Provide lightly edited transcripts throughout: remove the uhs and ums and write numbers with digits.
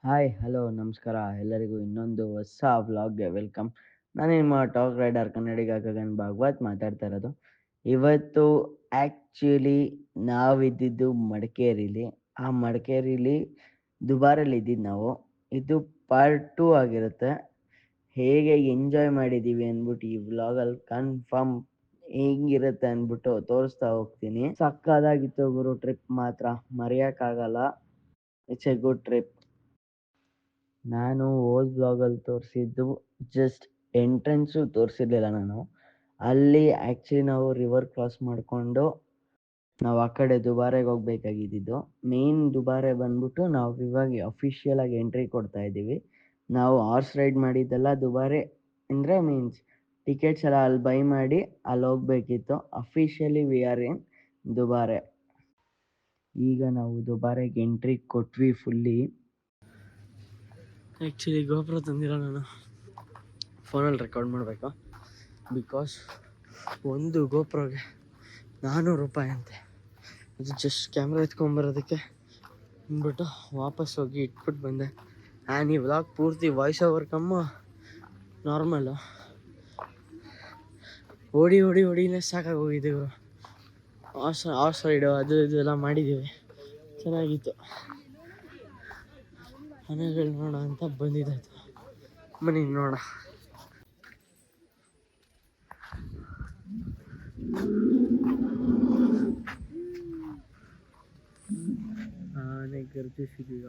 Hi, hello, ನಮಸ್ಕಾರ ಎಲ್ಲರಿಗೂ ಇನ್ನೊಂದು ಹೊಸ ವ್ಲಾಗ್ಗೆ ವೆಲ್ಕಮ್. ನಾನು ನಿಮ್ಮ ಟಾಕ್ ರೈಡರ್ ಕನ್ನಡಿಗ ಗಗನ್ ಭಾಗವತ್ ಮಾತಾಡ್ತಾ ಇರೋದು. ಇವತ್ತು ಆ್ಯಕ್ಚುಲಿ ನಾವಿದ್ದಿದ್ದು ಮಡಿಕೇರಿಲಿ. ಆ ಮಡಿಕೇರಿಲಿ ದುಬಾರಲ್ಲಿ ಇದ್ದಿದ್ದು ನಾವು. ಇದು ಪಾರ್ಟ್ 2 ಆಗಿರುತ್ತೆ. ಹೇಗೆ ಎಂಜಾಯ್ ಮಾಡಿದ್ದೀವಿ ಅಂದ್ಬಿಟ್ಟು ಈ ವ್ಲಾಗಲ್ಲಿ ಕನ್ಫರ್ಮ್ ಹೆಂಗಿರುತ್ತೆ ಅಂದ್ಬಿಟ್ಟು ತೋರಿಸ್ತಾ ಹೋಗ್ತೀನಿ. ಸಕ್ಕದಾಗಿತ್ತು ಗುರು, ಟ್ರಿಪ್ ಮಾತ್ರ ಮರೆಯೋಕ್ಕಾಗಲ್ಲ. It's a good trip. ನಾನು ಹೋದ ವ್ಲಾಗಲ್ಲಿ ತೋರಿಸಿದ್ದು ಜಸ್ಟ್ ಎಂಟ್ರೆನ್ಸು ತೋರಿಸಿರ್ಲಿಲ್ಲ ನಾನು. ಅಲ್ಲಿ ಆ್ಯಕ್ಚುಲಿ ನಾವು ರಿವರ್ ಕ್ರಾಸ್ ಮಾಡಿಕೊಂಡು ನಾವು ಆ ಕಡೆ ದುಬಾರೆಗೆ ಹೋಗ್ಬೇಕಾಗಿದ್ದು. ಮೇನ್ ದುಬಾರೆ ಬಂದ್ಬಿಟ್ಟು ನಾವು ಇವಾಗ ಅಫಿಷಿಯಲ್ ಆಗಿ ಎಂಟ್ರಿ ಕೊಡ್ತಾ ಇದ್ದೀವಿ. ನಾವು ಹಾರ್ಸ್ ರೈಡ್ ಮಾಡಿದ್ದೆಲ್ಲ ದುಬಾರೆ ಅಂದರೆ ಮೀನ್ಸ್ ಟಿಕೆಟ್ಸ್ ಎಲ್ಲ ಅಲ್ಲಿ ಬೈ ಮಾಡಿ ಅಲ್ಲಿ ಹೋಗ್ಬೇಕಿತ್ತು. ಅಫಿಷಿಯಲಿ ವಿ ಆರ್ ಇನ್ ದುಬಾರೆ. ಈಗ ನಾವು ದುಬಾರೆಗೆ ಎಂಟ್ರಿ ಕೊಟ್ವಿ ಫುಲ್ಲಿ. ಆ್ಯಕ್ಚುಲಿ ಗೋಪುರ ತಂದಿಲ್ಲ, ನಾನು ಫೋನಲ್ಲಿ ರೆಕಾರ್ಡ್ ಮಾಡಬೇಕು. ಬಿಕಾಸ್ ಒಂದು ಗೋಪುರಗೆ 400 ರೂಪಾಯಿ ಅಂತೆ. ಅದು ಜಸ್ಟ್ ಕ್ಯಾಮ್ರಾ ಎತ್ಕೊಂಬರೋದಕ್ಕೆ ಅಂದ್ಬಿಟ್ಟು ವಾಪಸ್ ಹೋಗಿ ಇಟ್ಬಿಟ್ಟು ಬಂದೆ. ಈ ವ್ಲಾಗ್ ಪೂರ್ತಿ ವಾಯ್ಸ್ ಓವರ್ ಕಮ್ಮು ನಾರ್ಮಲ್ಲು. ಓಡಿನೇ ಸಾಕಾಗಿ ಹೋಗಿದ್ದೀವಿ. ಹಾರ್ಸ್ ರೈಡು ಅದು ಇದೆಲ್ಲ ಮಾಡಿದ್ದೀವಿ, ಚೆನ್ನಾಗಿತ್ತು. ಆನೆಗಳು ನೋಡೋಣ ಅಂತ ಬಂದಿದ್ದಾಯ್ತು. ಬನ್ನಿ ನೋಡೋಣ. ಆನೆ ಗರ್ಜಿಸಿದೀಗ.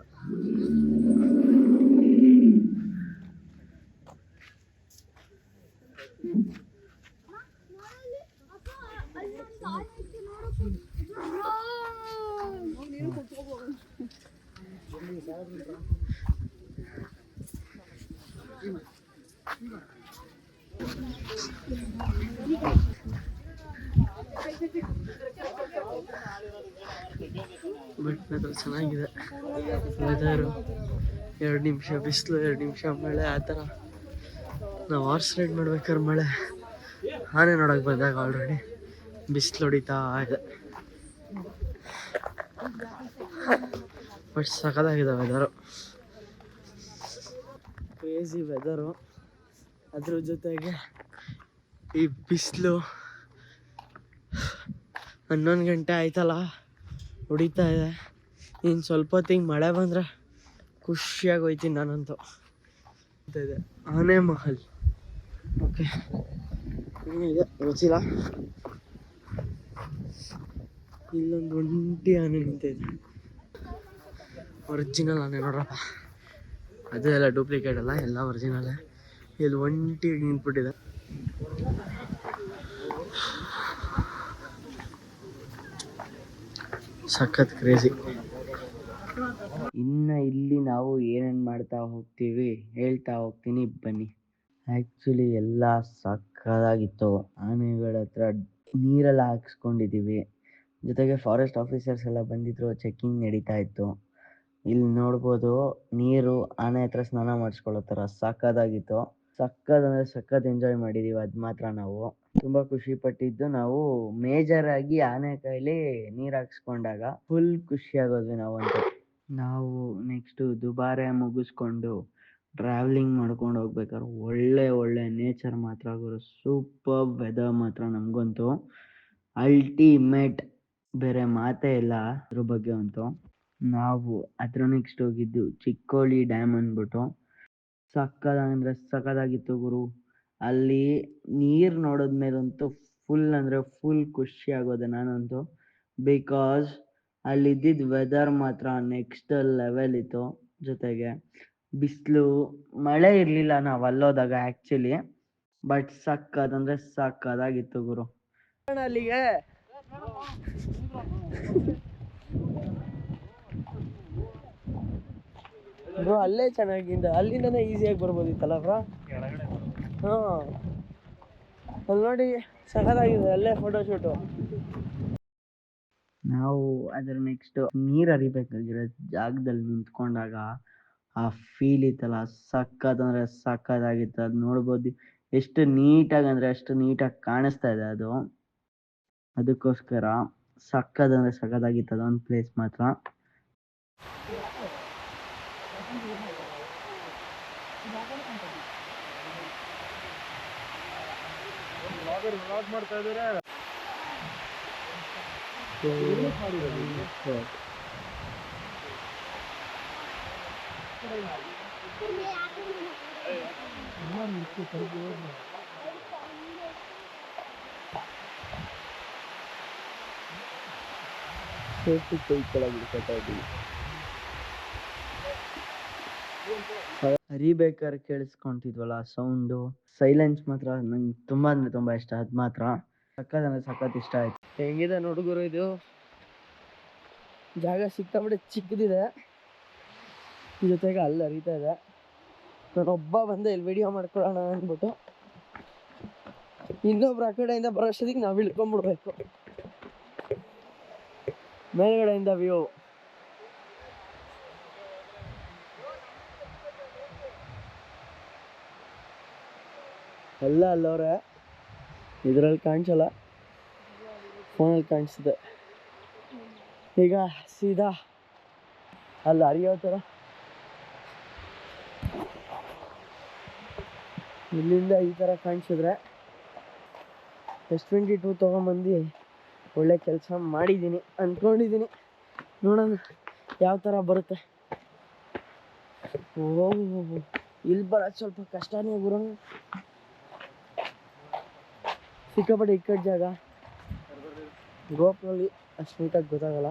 ಬೆಟ್ಟದ ಚೆನ್ನಾಗಿದೆ ವೆದರು. 2 ನಿಮಿಷ ಬಿಸಿಲು, 2 ನಿಮಿಷ ಮಳೆ, ಆ ಥರ. ನಾವು ಹಾರ್ಸ್ ರೈಡ್ ಮಾಡ್ಬೇಕಾದ್ರೆ ಮಳೆ, ಆನೆ ನೋಡೋಕೆ ಬಂದಾಗ ಆಲ್ರೆಡಿ ಬಿಸಿಲು ಹೊಡಿತಾ ಇದೆ. ಬಟ್ ಸಖತ್ತಾಗಿದೆ ವೆದರು, ಕ್ರೇಜಿ ವೆದರು. ಅದ್ರ ಜೊತೆಗೆ ಈ ಬಿಸಿಲು 11 ಗಂಟೆ ಆಯ್ತಲ್ಲ, ಹೊಡಿತಾ ಇದೆ. ಇನ್ನು ಸ್ವಲ್ಪ ಹೊತ್ತಿಗೆ ಮಳೆ ಬಂದರೆ ಖುಷಿಯಾಗಿ ಹೋಯ್ತೀನಿ ನಾನಂತೂ. ಇದೆ ಆನೆ ಮಹಲ್. ಓಕೆ, ಏನಿದೆ ಗೊತ್ತಿಲ್ಲ. ಇಲ್ಲೊಂದು ಒಂಟಿ ಆನೆ ನಿಂತಿದೆ, ಒರಿಜಿನಲ್ ಆನೆ ನೋಡ್ರಪ್ಪ. ಅದು ಎಲ್ಲ ಡೂಪ್ಲಿಕೇಟ್ ಅಲ್ಲ, ಎಲ್ಲ ಒರಿಜಿನಲ್ಲೇ. ಇಲ್ಲಿ ಒಂಟಿ ನಿಂತ್ಬಿಟ್ಟಿದೆ. ಸಖತ್ ಕ್ರೇಜಿ. ಇನ್ನು ಇಲ್ಲಿ ನಾವು ಏನೇನು ಮಾಡ್ತಾ ಹೋಗ್ತೀವಿ ಹೇಳ್ತಾ ಹೋಗ್ತೀನಿ, ಬನ್ನಿ. ಆ್ಯಕ್ಚುಲಿ ಎಲ್ಲ ಸಕ್ಕದಾಗಿತ್ತು. ಆನೆಗಳ ಹತ್ರ ನೀರೆಲ್ಲ ಹಾಕ್ಸ್ಕೊಂಡಿದ್ದೀವಿ. ಜೊತೆಗೆ ಫಾರೆಸ್ಟ್ ಆಫೀಸರ್ಸ್ ಎಲ್ಲ ಬಂದಿದ್ರು, ಚೆಕ್ಕಿಂಗ್ ನಡೀತಾ ಇತ್ತು. ಇಲ್ಲಿ ನೋಡ್ಬೋದು ನೀರು ಆನೆ ಹತ್ರ ಸ್ನಾನ ಮಾಡಿಸ್ಕೊಳ್ಳೋ ಥರ ಸಕ್ಕದಾಗಿತ್ತು. ಸಕ್ಕದಂದರೆ ಸಖತ್ ಎಂಜಾಯ್ ಮಾಡಿದ್ದೀವಿ. ಅದು ಮಾತ್ರ ನಾವು ತುಂಬ ಖುಷಿ ಪಟ್ಟಿದ್ದು. ನಾವು ಮೇಜರ್ ಆಗಿ ಆನೆ ಕೈಲಿ ನೀರು ಹಾಕ್ಸ್ಕೊಂಡಾಗ ಫುಲ್ ಖುಷಿ ಆಗೋದ್ವಿ ನಾವಂತೂ. ನಾವು ನೆಕ್ಸ್ಟು ದುಬಾರೆ ಮುಗಿಸ್ಕೊಂಡು ಟ್ರಾವೆಲಿಂಗ್ ಮಾಡ್ಕೊಂಡು ಹೋಗ್ಬೇಕಾದ್ರೆ ಒಳ್ಳೆ ನೇಚರ್ ಮಾತ್ರ ಗುರು. ಸೂಪರ್ ವೆದರ್ ಮಾತ್ರ. ನಮಗಂತೂ ಅಲ್ಟಿಮೇಟ್, ಬೇರೆ ಮಾತೇ ಇಲ್ಲ ಅದ್ರ ಬಗ್ಗೆ ಅಂತೂ. ನಾವು ಅದ್ರ ನೆಕ್ಸ್ಟ್ ಹೋಗಿದ್ದು ಚಿಕ್ಕೋಳಿ ಡ್ಯಾಮ್ ಅಂದ್ಬಿಟ್ಟು. ಸಕ್ಕದಾಗಂದರೆ ಸಕ್ಕದಾಗಿತ್ತು ಗುರು. ಅಲ್ಲಿ ನೀರು ನೋಡಿದ್ಮೇಲಂತೂ ಫುಲ್ ಅಂದರೆ ಫುಲ್ ಖುಷಿ ಆಗೋದೆ ನಾನಂತೂ. ಬಿಕಾಸ್ ಅಲ್ಲಿದ್ದಿದ್ದು ವೆದರ್ ಮಾತ್ರ ನೆಕ್ಸ್ಟ್ ಲೆವೆಲ್ ಇತ್ತು. ಜೊತೆಗೆ ಬಿಸಿಲು, ಮಳೆ ಇರಲಿಲ್ಲ ನಾವು ಅಲ್ಲೋದಾಗ ಆ್ಯಕ್ಚುಲಿ. ಬಟ್ ಸಕ್ಕದಂದರೆ ಸಕ್ಕದಾಗಿತ್ತು ಗುರು. ಅಲ್ಲಿಗೆ ಬ್ರೋ ಅಲ್ಲೇ ಚೆನ್ನಾಗಿಂದ, ಅಲ್ಲಿಂದನೇ ಈಸಿಯಾಗಿ ಬರ್ಬೋದಿತ್ತಲ್ಲ ಬ್ರೋ. ಹಾಂ, ಅಲ್ಲಿ ನೋಡಿ ಸಖತ್ತಾಗಿದೆ, ಅಲ್ಲೇ ಫೋಟೋ ಶೂಟು. ನಾವು ಅದರ ನೆಕ್ಸ್ಟ್ ನೀರು ಹರಿಬೇಕಾಗಿರೋ ಜಾಗದಲ್ಲಿ ನಿಂತ್ಕೊಂಡಾಗ ಆ ಫೀಲ್ ಇತ್ತಲ್ಲ, ಸಕ್ಕತ್ತಂದರೆ ಸಕ್ಕತ್ತಾಗಿತ್ತು. ಅದು ನೋಡ್ಬೋದು ಎಷ್ಟು ನೀಟಾಗಿ ಅಂದರೆ ಅಷ್ಟು ನೀಟಾಗಿ ಕಾಣಿಸ್ತಾ ಇದೆ ಅದು. ಅದಕ್ಕೋಸ್ಕರ ಸಕ್ಕತ್ತಂದರೆ ಸಕ್ಕತ್ತಾಗಿತ್ತು ಅದೊಂದು ಪ್ಲೇಸ್ ಮಾತ್ರ. ಮಾಡ್ತಾ ಇದಾರೆ. ಸೇಫ್ಟಿ ಕೈ ಕೆಳಗೆ ಬಿಡ್ಕೊತಾ ಇದ್ದೀವಿ. ಹರಿಬೇಕಾದ್ರೆ ಕೇಳಿಸ್ಕೊಂತಿದ್ವಲ್ಲ ಸೌಂಡು, ಸೈಲೆನ್ಸ್ ಮಾತ್ರ ನಂಗೆ ತುಂಬಾ ಅಂದ್ರೆ ತುಂಬಾ ಇಷ್ಟ. ಅದು ಮಾತ್ರ ಸಖತ್ ಅಂದ್ರೆ ಸಖತ್ ಇಷ್ಟ ಆಯ್ತು. ಹೆಂಗಿದೆ ನೋಡುಗರು, ಇದು ಜಾಗ ಸಿಕ್ಕಾಬಿಟ್ಟು ಚಿಕ್ಕದಿದೆ, ಜೊತೆಗೆ ಅಲ್ಲಿ ಹರಿತಾ ಇದೆ. ನಾನೊಬ್ಬ ಬಂದೆ ಇಲ್ಲಿ ವಿಡಿಯೋ ಮಾಡ್ಕೊಳ್ಳೋಣ ಅಂದ್ಬಿಟ್ಟು, ಇನ್ನೊಬ್ರು ಆ ಕಡೆಯಿಂದ ಬರೋಷ್ಟೊತ್ತಿಗೆ ನಾವು ಇಳ್ಕೊಂಡ್ಬಿಡ್ಬೇಕು. ಮೇಲ್ಗಡೆಯಿಂದ ವ್ಯೂ ಎಲ್ಲ ಅಲ್ಲವ್ರೆ, ಇದರಲ್ಲಿ ಕಾಣಿಸಲ್ಲ, ಫೋನಲ್ಲಿ ಕಾಣಿಸ್ತದೆ. ಈಗ ಸೀದಾ ಅಲ್ಲಿ ಹರಿಯೋ ಥರ ಇಲ್ಲಿಂದ ಈ ಥರ ಕಾಣಿಸಿದ್ರೆ S22 ತೊಗೊಂಬಂದು ಒಳ್ಳೆ ಕೆಲಸ ಮಾಡಿದ್ದೀನಿ ಅಂದ್ಕೊಂಡಿದ್ದೀನಿ. ನೋಡೋಣ ಯಾವ ಥರ ಬರುತ್ತೆ. ಓಹ್, ಇಲ್ಲಿ ಬರೋದು ಸ್ವಲ್ಪ ಕಷ್ಟನೇ ಗುರು, ಸಿಕ್ಕಾಪಟ್ಟೆ ಇಕ್ಕಟ್ಟು ಜಾಗ. ಗೋಪ್ರಲ್ಲಿ ಅಷ್ಟು ನೀಟಾಗಿ ಗೊತ್ತಾಗಲ್ಲ.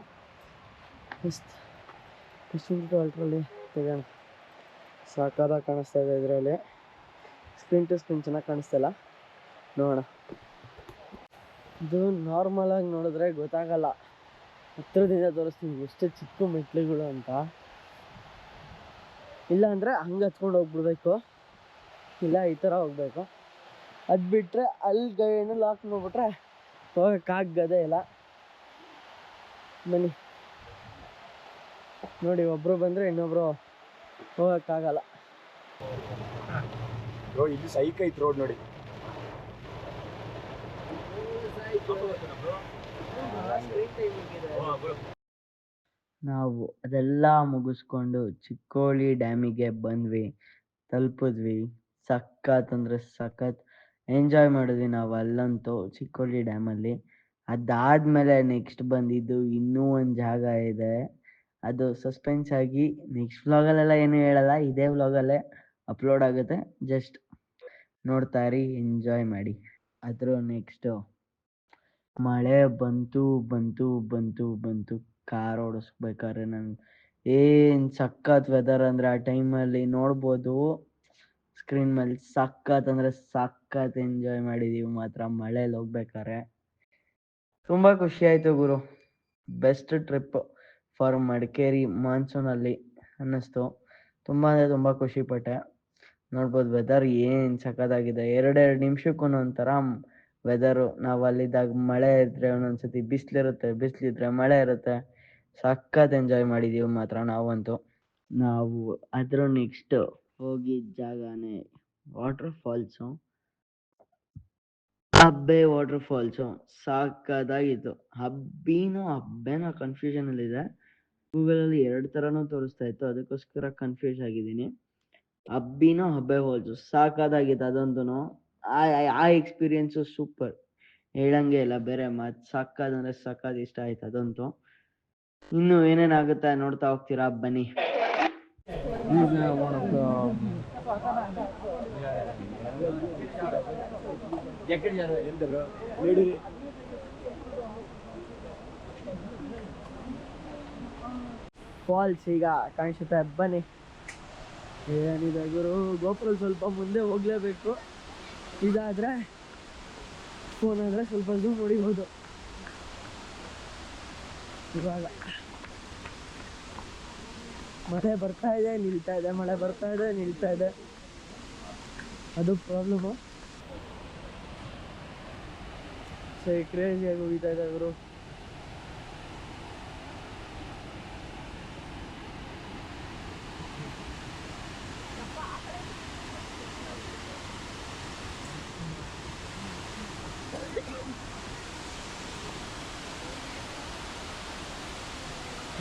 ಎಷ್ಟು ಅಲ್ಟ್ರಲ್ಲಿ ತೆಗೋಣ. ಸಾಕಾದಾಗ ಕಾಣಿಸ್ತಾ ಇದೆ ಇದರಲ್ಲಿ. ಸ್ಕ್ರೀನ್ ಟು ಸ್ಕ್ರೀನ್ ಚೆನ್ನಾಗಿ ಕಾಣಿಸ್ತಿಲ್ಲ, ನೋಡೋಣ. ಇದು ನಾರ್ಮಲಾಗಿ ನೋಡಿದ್ರೆ ಗೊತ್ತಾಗಲ್ಲ, ಹತ್ತಿರದಿಂದ ತೋರಿಸ್ತೀನಿ ಎಷ್ಟು ಚಿಕ್ಕ ಮೆಟ್ಲುಗಳು ಅಂತ. ಇಲ್ಲ ಅಂದರೆ ಹಂಗೆ ಹತ್ಕೊಂಡು ಹೋಗ್ಬಿಡ್ಬೇಕು, ಇಲ್ಲ ಈ ಥರ ಹೋಗ್ಬೇಕು. ಅದು ಬಿಟ್ಟರೆ ಅಲ್ಲಿ ಗೈಯನ್ನು ಲಾಕ್ ಮಾಡ್ಬಿಟ್ರೆ ಹೋಗೋಕ್ಕಾಗದೇ ಇಲ್ಲ. ಬನ್ನಿ ನೋಡಿ, ಒಬ್ಬರು ಬಂದರೆ ಇನ್ನೊಬ್ರು ಹೋಗೋಕ್ಕಾಗಲ್ಲ. ಇಲ್ಲಿ ಸೈಕ್ ಐತೆ ರೋಡ್ ನೋಡಿ. ನಾವು ಅದೆಲ್ಲ ಮುಗಿಸ್ಕೊಂಡು ಚಿಕ್ಕೋಳಿ ಡ್ಯಾಮಿಗೆ ಬಂದ್ವಿ, ತಲುಪಿದ್ವಿ. ಸಖತ್ ಅಂದರೆ ಸಖತ್ ಎಂಜಾಯ್ ಮಾಡಿದ್ವಿ ನಾವು ಅಲ್ಲಂತೂ ಚಿಕ್ಕೋಳಿ ಡ್ಯಾಮಲ್ಲಿ. ಅದಾದಮೇಲೆ ನೆಕ್ಸ್ಟ್ ಬಂದಿದ್ದು ಇನ್ನೂ ಒಂದು ಜಾಗ ಇದೆ, ಅದು ಸಸ್ಪೆನ್ಸ್ ಆಗಿ ನೆಕ್ಸ್ಟ್ ವ್ಲಾಗಲ್ಲೆಲ್ಲ ಏನೂ ಹೇಳಲ್ಲ, ಇದೇ ವ್ಲಾಗಲ್ಲೇ ಅಪ್ಲೋಡ್ ಆಗುತ್ತೆ. ಜಸ್ಟ್ ನೋಡ್ತಾ ಇರಿ, ಎಂಜಾಯ್ ಮಾಡಿ. ಅದ್ರ ನೆಕ್ಸ್ಟು ಮಳೆ ಬಂತು ಬಂತು ಬಂತು ಬಂತು. ಕಾರ್ ಓಡಿಸ್ಬೇಕಾದ್ರೆ ನಾನು ಏನು ಸಖತ್ ವೆದರ್ ಅಂದರೆ ಆ ಟೈಮಲ್ಲಿ ನೋಡ್ಬೋದು ಸ್ಕ್ರೀನ್ ಮೇಲೆ. ಸಖತ್ ಅಂದರೆ ಸಖತ್ ಎಂಜಾಯ್ ಮಾಡಿದ್ದೀವಿ ಮಾತ್ರ ಮಳೇಲಿ ಹೋಗ್ಬೇಕಾದ್ರೆ. ತುಂಬ ಖುಷಿ ಆಯಿತು ಗುರು. ಬೆಸ್ಟ್ ಟ್ರಿಪ್ ಫಾರ್ ಮಡಿಕೇರಿ ಮಾನ್ಸೂನಲ್ಲಿ ಅನ್ನಿಸ್ತು. ತುಂಬ ಅಂದರೆ ತುಂಬ ಖುಷಿಪಟ್ಟೆ. ನೋಡ್ಬೋದು ವೆದರ್ ಏನು ಸಖತ್ತಾಗಿದೆ. ಎರಡೆರಡು ನಿಮಿಷಕ್ಕೂ ಒಂಥರ ವೆದರು. ನಾವು ಅಲ್ಲಿದ್ದಾಗ ಮಳೆ ಇದ್ದರೆ ಒಂದೊಂದ್ಸತಿ ಬಿಸಿಲಿರುತ್ತೆ, ಬಿಸಿಲಿದ್ರೆ ಮಳೆ ಇರುತ್ತೆ. ಸಖತ್ ಎಂಜಾಯ್ ಮಾಡಿದ್ದೀವಿ ಮಾತ್ರ ನಾವಂತೂ. ನಾವು ಅದ್ರ ನೆಕ್ಸ್ಟ್ ಹೋಗಿದ್ದ ಜಾಗನೇ ವಾಟರ್ ಫಾಲ್ಸು, ಹಬ್ಬೆ ವಾಟರ್ ಫಾಲ್ಸು. ಸಾಕಾಗಿತ್ತು. ಹಬ್ಬೆನೋ ಕನ್ಫ್ಯೂಷನಲ್ಲಿದೆ. ಗೂಗಲಲ್ಲಿ 2 ಥರನೂ ತೋರಿಸ್ತಾ ಇತ್ತು, ಅದಕ್ಕೋಸ್ಕರ ಕನ್ಫ್ಯೂಸ್ ಆಗಿದ್ದೀನಿ. ಹಬ್ಬೆ ಫಾಲ್ಸು ಸಾಕಾಗಿತ್ತು ಅದಂತೂ. ಆ ಎಕ್ಸ್ಪೀರಿಯೆನ್ಸು ಸೂಪರ್, ಹೇಳಂಗೆ ಇಲ್ಲ, ಬೇರೆ ಮಾತು. ಸಖತ್ ಅಂದರೆ ಸಖತ್ ಇಷ್ಟ ಆಯ್ತು ಅದಂತೂ. ಇನ್ನು ಏನೇನಾಗುತ್ತೆ ನೋಡ್ತಾ ಹೋಗ್ತೀರಾ, ಬನ್ನಿ. ಫಾಲ್ಸ್ ಈಗ ಕಾಣಿಸುತ್ತೆ, ಬನ್ನಿ. ಏನಿದೆ ಗುರು, ಗೋಪುರ ಸ್ವಲ್ಪ ಮುಂದೆ ಹೋಗಲೇಬೇಕು. ಇದಾದರೆ ಫೋನ್ ಆದರೆ ಸ್ವಲ್ಪ ಝೂಮ್ ಹೊಡಿಬೋದು. ಇವಾಗ ಮಳೆ ಬರ್ತಾ ಇದೆ, ನಿಲ್ತಾ ಇದೆ, ಮಳೆ ಬರ್ತಾ ಇದೆ, ನಿಲ್ತಾ ಇದೆ, ಅದು ಪ್ರಾಬ್ಲಮ್ಮು. ಕ್ರೇಜಿಯಾಗಿ ಹೋಗ್ತಾ ಇದೆ ಗುರು.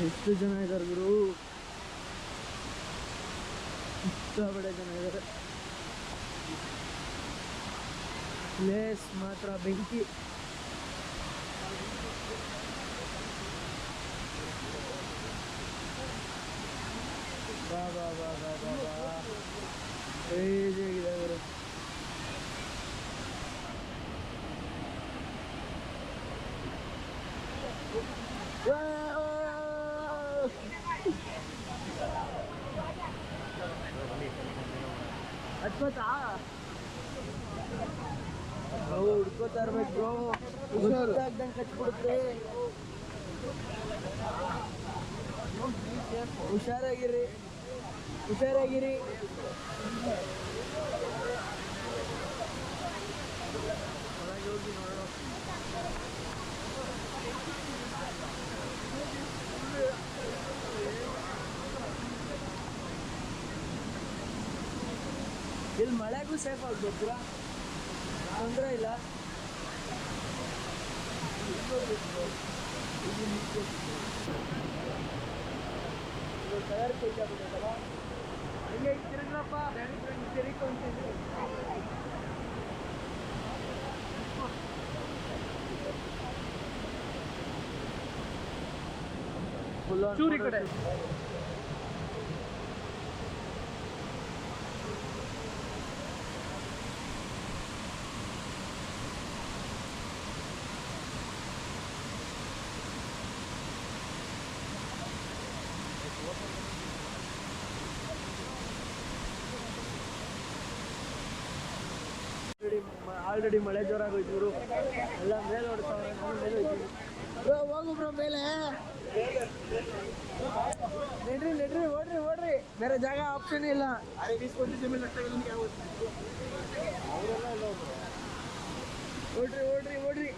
ಎಷ್ಟು ಜನ ಇದ್ದಾರೆ ಗುರು, ಸಿಕ್ಕಾಪಟ್ಟೆ ಜನ ಇದ್ದಾರೆ. ಪ್ಲೇಸ್ ಮಾತ್ರ ಬೆಂಕಿ. ಬಾ ಬಾ ಬಾ ಬಾ ಬಾ ಬಾ ಕ್ರೇಜಿ ಆಗಿದೆ ಅವರು. ಹಚ್ಕೋತಾ ಹುಡ್ಕೋತಾ ಇರ್ಬೇಕು ಬ್ರೋ, ಗೊತ್ತಾಗ್ದಂಗೆ ಕಚ್ಬಿಡುತ್ತೆ. ಹುಷಾರಾಗಿರಿ ಹುಷಾರಾಗಿರಿ. ಒಳಗೆ ಹೋಗಿ ನೋಡೋಣ. ಇಲ್ಲಿ ಮಳೆಗೂ ಸೇಫ್ ಆಗ್ಬೇಕು, ತೊಂದರೆ ಇಲ್ಲ. ತಯಾರಿಕೆ ಇದ್ದಾಗಲ್ಲ ಹಂಗೆ ತಿರುಗ್ರಪ್ಪ, ತಿರುಗಿಕೊಂತಿದ್ವಿ. ಚೂರಿ ಕಡೆ ಆಲ್ರೆಡಿ ಮಳೆ ಜೋರಾಗೋಯ್ತು ಇವರು ಎಲ್ಲ ಮೇಲೆ ಹೊಡ್ತಾವ್ರೆ. ನಾನು ಮೇಲೆ ಹೋಗ್ತೀನಿ ಬ್ರೋ, ಹೋಗು ಬ್ರೋ ಮೇಲೆ. ನಡ್ರಿ ನಡ್ರಿ, ಓಡ್ರಿ ಓಡ್ರಿ, ಬೇರೆ ಜಾಗ ಆಪ್ಷನ್ ಇಲ್ಲ. ಓಡ್ರಿ ಓಡ್ರಿ ಓಡ್ರಿ.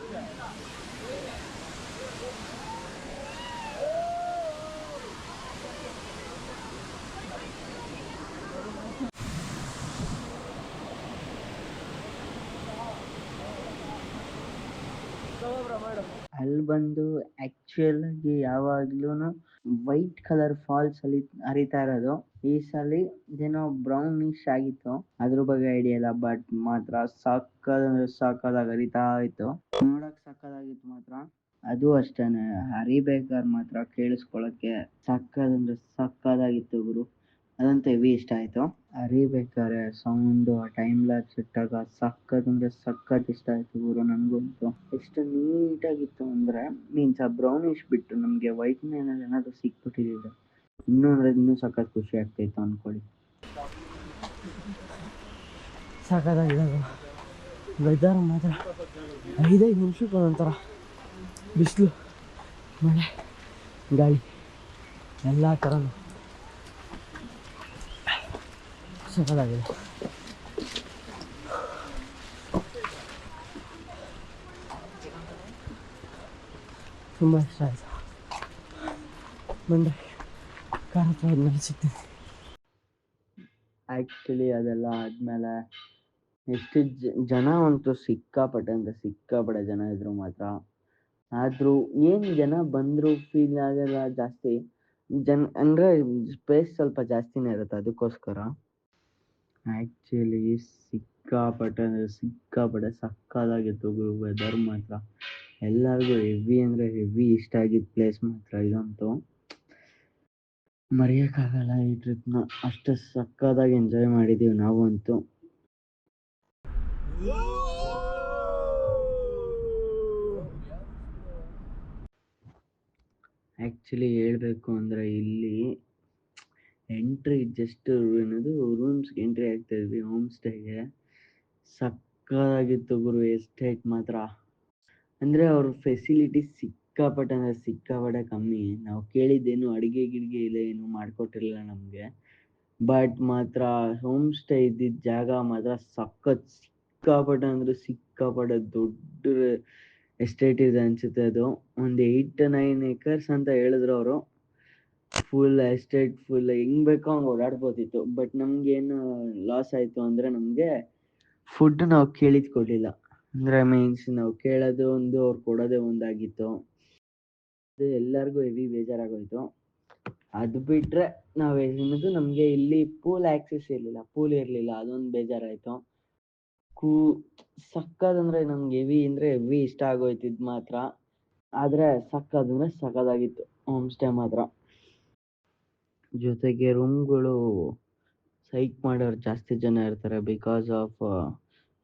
ಅಲ್ಲಿ ಬಂದು ಆಕ್ಚುಯಲ್ ಆಗಿ ಯಾವಾಗ್ಲೂ ವೈಟ್ ಕಲರ್ ಫಾಲ್ಸ್ ಅಲ್ಲಿ ಹರಿತಾ ಇರೋದು. ಈ ಸಲ ಏನೋ ಬ್ರೌನಿಶ್ ಆಗಿತ್ತು, ಅದ್ರ ಬಗ್ಗೆ ಐಡಿಯಾ ಇಲ್ಲ. ಬಟ್ ಮಾತ್ರ ಸಕ್ಕದಾಗಿ ಹರಿತಾ ಇತ್ತು, ನೋಡಕ್ ಸಕ್ಕದಾಗಿತ್ತು ಮಾತ್ರ. ಅದು ಅಷ್ಟೇನೆ, ಹರಿಬೇಕಾದ್ರೆ ಮಾತ್ರ ಕೇಳಿಸ್ಕೊಳಕ್ಕೆ ಸಕ್ಕದಾಗಿತ್ತು ಗುರು. ಅದಂತೂ ಹೆವಿ ಇಷ್ಟ ಆಯ್ತು. ಹರಿಬೇಕಾದ್ರೆ ಸೌಂಡು, ಟೈಮ್ ಲ್ಯಾಪ್ಸ್ ಇಟ್ಟಾಗ ಸಕ್ಕತ್ ಇಷ್ಟ ಆಯ್ತು ಗುರು ನನಗಂತೂ. ಎಷ್ಟು ನೀಟಾಗಿತ್ತು ಅಂದ್ರೆ, ಮೀನ್ಸ್ ಆ ಬ್ರೌನಿಶ್ ಬಿಟ್ಟು ನಮಗೆ ವೈಟ್ ಏನಾದ್ರು ಸಿಕ್ಬಿಟ್ಟಿದ್ರೆ ಇನ್ನೂ ಸಕ್ಕತ್ ಖುಷಿ ಆಗ್ತಾಯಿತ್ತು ಅನ್ಕೊಳ್ಳಿ. ಸಾಕಾಗಿದೆ ವೆದರ್ ಮಾತ್ರ. 5 ನಿಮಿಷಕ್ಕೆ ಒಂದೊಂಥರ ಬಿಸಿಲು, ಮಳೆ, ಗಾಳಿ ಎಲ್ಲ ಥರನೂ ಸಾಕಾಗಿದೆ. ತುಂಬ ಇಷ್ಟ ಆಯಿತು. ಬಂದರೆ ಕಾರ್ ಹತ್ರ ಆದ್ಮೇಲೆ ಸಿಗ್ತೀನಿ. ಆ್ಯಕ್ಚುಲಿ ಅದೆಲ್ಲ ಆದಮೇಲೆ ಎಷ್ಟು ಜನ ಅಂತೂ ಸಿಕ್ಕಾಪಟ್ಟೆ ಜನ ಇದ್ರು ಮಾತ್ರ. ಆದರೂ ಏನು ಜನ ಬಂದರೂ ಫೀಲ್ ಆಗಲ್ಲ ಜಾಸ್ತಿ. ಅಂದರೆ ಸ್ಪೇಸ್ ಸ್ವಲ್ಪ ಜಾಸ್ತಿನೇ ಇರುತ್ತೆ, ಅದಕ್ಕೋಸ್ಕರ. ಆ್ಯಕ್ಚುಲಿ ಸಿಕ್ಕಾಪಟ್ಟೆ ಸಕ್ಕತ್ತಾಗಿತ್ತು ಗುರು ವೆದರ್ ಮಾತ್ರ. ಎಲ್ಲರಿಗೂ ಹೆವಿ ಇಷ್ಟ ಆಗಿದ್ದ ಪ್ಲೇಸ್ ಮಾತ್ರ ಇದಂತೂ. ಮರೆಯೋಕ್ಕಾಗಲ್ಲ ಈ ಟ್ರಿಪ್ನ, ಅಷ್ಟು ಸಕ್ಕತ್ತಾಗಿ ಎಂಜಾಯ್ ಮಾಡಿದ್ದೀವಿ ನಾವು ಅಂತೂ. ಆ್ಯಕ್ಚುಲಿ ಹೇಳಬೇಕು ಅಂದರೆ ಇಲ್ಲಿ ಎಂಟ್ರಿ ಜಸ್ಟ್ ರೂಮ್ಸ್ಗೆ ಎಂಟ್ರಿ ಆಗ್ತಾಯಿದ್ವಿ ಹೋಮ್ ಸ್ಟೇಗೆ. ಸಕ್ಕತ್ತಾಗಿತ್ತು ಗುರು ಎಸ್ಟೇಟ್ ಮಾತ್ರ. ಅಂದರೆ ಅವ್ರ ಫೆಸಿಲಿಟಿ ಸಿಕ್ಕಾಪಟ್ಟೆ ಕಮ್ಮಿ. ನಾವು ಕೇಳಿದ್ದೇನು ಅಡುಗೆ ಗಿಡ್ಗೆ ಇಲ್ಲ, ಏನು ಮಾಡಿಕೊಟ್ಟಿರಲಿಲ್ಲ ನಮಗೆ. ಬಟ್ ಮಾತ್ರ ಹೋಮ್ ಸ್ಟೇ ಇದ್ದಿದ್ದ ಜಾಗ ಮಾತ್ರ ಸಿಕ್ಕಾಪಟ್ಟೆ ದೊಡ್ಡ ಎಸ್ಟೇಟ್ ಇದೆ ಅನಿಸುತ್ತೆ. ಅದು ಒಂದು 8-9 acres ಅಂತ ಹೇಳಿದ್ರು ಅವರು. ಫುಲ್ ಎಸ್ಟೇಟ್ ಫುಲ್ ಹೆಂಗೆ ಬೇಕೋ ಹಂಗೆ ಓಡಾಡ್ಬೋದಿತ್ತು. ಬಟ್ ನಮಗೇನು ಲಾಸ್ ಆಯಿತು ಅಂದರೆ, ನಮಗೆ ಫುಡ್ ನಾವು ಕೇಳಿದ್ದು ಕೊಡಲಿಲ್ಲ. ಅಂದರೆ ಮೀನ್ಸ್ ನಾವು ಕೇಳೋದು ಒಂದು, ಅವ್ರು ಕೊಡೋದೇ ಒಂದಾಗಿತ್ತು. ಅದು ಎಲ್ಲರಿಗೂ ಹೆವಿ ಬೇಜಾರಾಗೋಯಿತು. ಅದು ಬಿಟ್ಟರೆ ನಮಗೆ ಇಲ್ಲಿ ಪೂಲ್ ಆ್ಯಕ್ಸೆಸ್ ಇರಲಿಲ್ಲ, ಅದೊಂದು ಬೇಜಾರಾಯಿತು. ಕೂ ಸಕ್ಕದಂದ್ರೆ ನಂಗೆ ಹೆವಿ ಅಂದರೆ ಹೆವಿ ಇಷ್ಟ ಆಗೋಯ್ತು ಇದು ಮಾತ್ರ. ಆದರೆ ಸಕ್ಕದಂದ್ರೆ ಸಕ್ಕದಾಗಿತ್ತು ಹೋಮ್ ಸ್ಟೇ ಮಾತ್ರ. ಜೊತೆಗೆ ರೂಮ್ಗಳು ಸೈಕ್ ಮಾಡೋರು ಜಾಸ್ತಿ ಜನ ಇರ್ತಾರೆ, ಬಿಕಾಸ್ ಆಫ್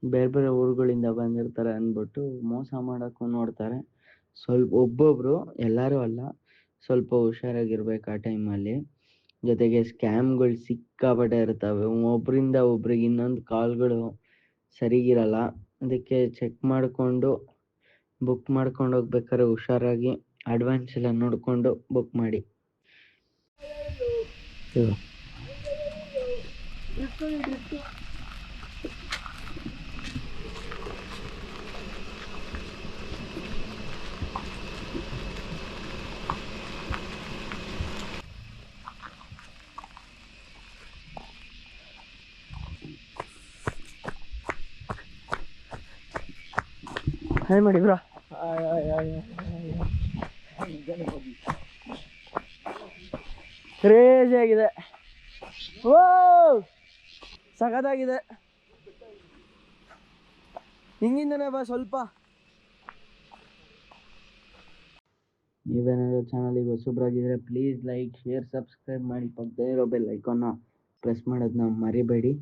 ಬೇರೆ ಬೇರೆ ಊರುಗಳಿಂದ ಬಂದಿರ್ತಾರೆ ಅಂದ್ಬಿಟ್ಟು ಮೋಸ ಮಾಡೋಕ್ಕೂ ನೋಡ್ತಾರೆ. ಸ್ವಲ್ಪ ಒಬ್ಬೊಬ್ಬರು, ಎಲ್ಲರೂ ಅಲ್ಲ, ಸ್ವಲ್ಪ ಹುಷಾರಾಗಿರ್ಬೇಕು ಆ ಟೈಮಲ್ಲಿ. ಜೊತೆಗೆ ಸ್ಕ್ಯಾಮ್ಗಳು ಸಿಕ್ಕಾಪಟ್ಟೆ ಇರ್ತವೆ, ಒಬ್ಬರಿಂದ ಒಬ್ರಿಗೆ ಇನ್ನೊಂದು ಕಾಲ್ಗಳು ಸರಿಗಿರಲ್ಲ. ಅದಕ್ಕೆ ಚೆಕ್ ಮಾಡಿಕೊಂಡು ಬುಕ್ ಮಾಡ್ಕೊಂಡು ಹೋಗ್ಬೇಕಾದ್ರೆ ಹುಷಾರಾಗಿ ಅಡ್ವಾನ್ಸ್ ಎಲ್ಲ ನೋಡಿಕೊಂಡು ಬುಕ್ ಮಾಡಿ. ಹಾಯ್ ಮಾಡಿ ಬ್ರೋ. ಕ್ರೇಜಿ ಆಗಿದೆ. ಓ ಸಖತ್ತಾಗಿದೆ. ಹಿಂಗಿಂದನೇ ಬಾ ಸ್ವಲ್ಪ. ನೀವೇನಾದರೂ ಚಾನಲಿಗೆ ಹೊಸಬ್ರಾಗಿದ್ದರೆ ಪ್ಲೀಸ್ ಲೈಕ್, ಶೇರ್, ಸಬ್ಸ್ಕ್ರೈಬ್ ಮಾಡಿ. ಪಕ್ಕದೇ ಇರೋ ಬೆಲ್ ಐಕಾನ್ನ ಪ್ರೆಸ್ ಮಾಡೋದನ್ನ ಮರಿಬೇಡಿ.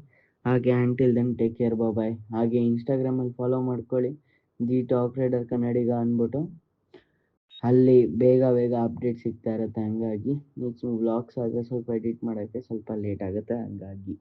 ಹಾಗೆ ಆ್ಯಂಟಿಲ್ ದೆನ್ ಟೇಕ್ ಕೇರ್, ಬಾಯ್. ಹಾಗೆ ಇನ್ಸ್ಟಾಗ್ರಾಮಲ್ಲಿ ಫಾಲೋ ಮಾಡ್ಕೊಳ್ಳಿ, ದಿ ಟಾಪ್ ರೈಡರ್ ಕನ್ನಡಿಗ ಅಂದ್ಬಿಟ್ಟು. ಅಲ್ಲಿ ಬೇಗ ಅಪ್ಡೇಟ್ ಸಿಗ್ತಾ ಇರುತ್ತೆ. ಹಂಗಾಗಿ ನೆಕ್ಸ್ಟ್ ವ್ಲಾಗ್ಸ್ ಆದರೆ ಸ್ವಲ್ಪ ಎಡಿಟ್ ಮಾಡೋಕ್ಕೆ ಸ್ವಲ್ಪ ಲೇಟ್ ಆಗುತ್ತೆ, ಹಂಗಾಗಿ